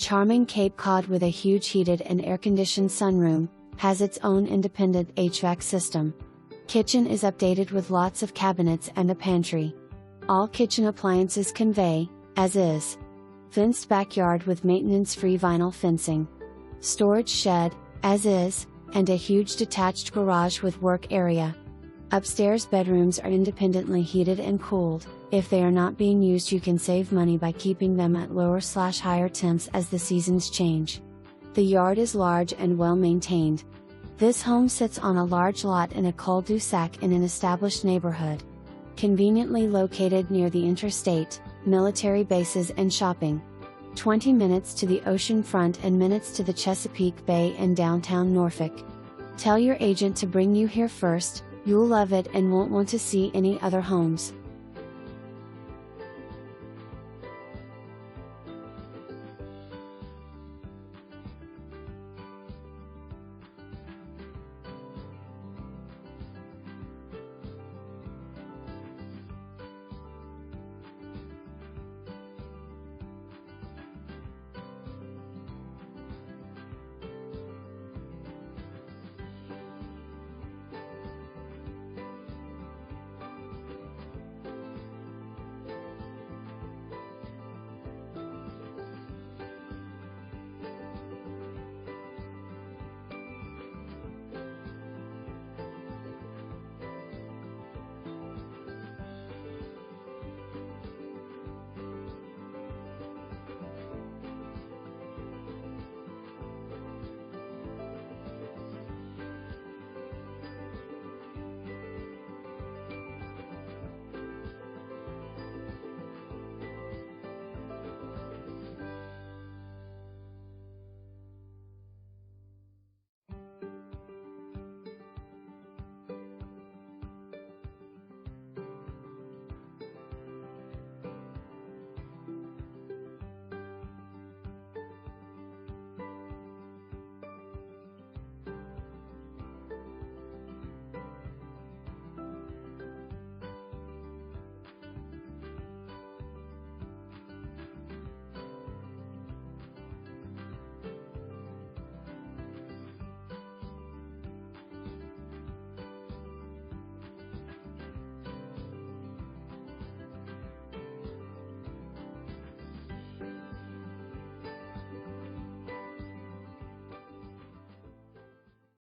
Charming Cape Cod with a huge heated and air-conditioned sunroom, has its own independent HVAC system. Kitchen is updated with lots of cabinets and a pantry. All kitchen appliances convey, as is. Fenced backyard with maintenance-free vinyl fencing. Storage shed, as is, and a huge detached garage with work area. Upstairs bedrooms are independently heated and cooled. If they are not being used, you can save money by keeping them at lower/higher temps as the seasons change. The yard is large and well maintained. This home sits on a large lot in a cul-de-sac in an established neighborhood. Conveniently located near the interstate, military bases and shopping. 20 minutes to the ocean front and minutes to the Chesapeake Bay and downtown Norfolk. Tell your agent to bring you here first, you'll love it and won't want to see any other homes.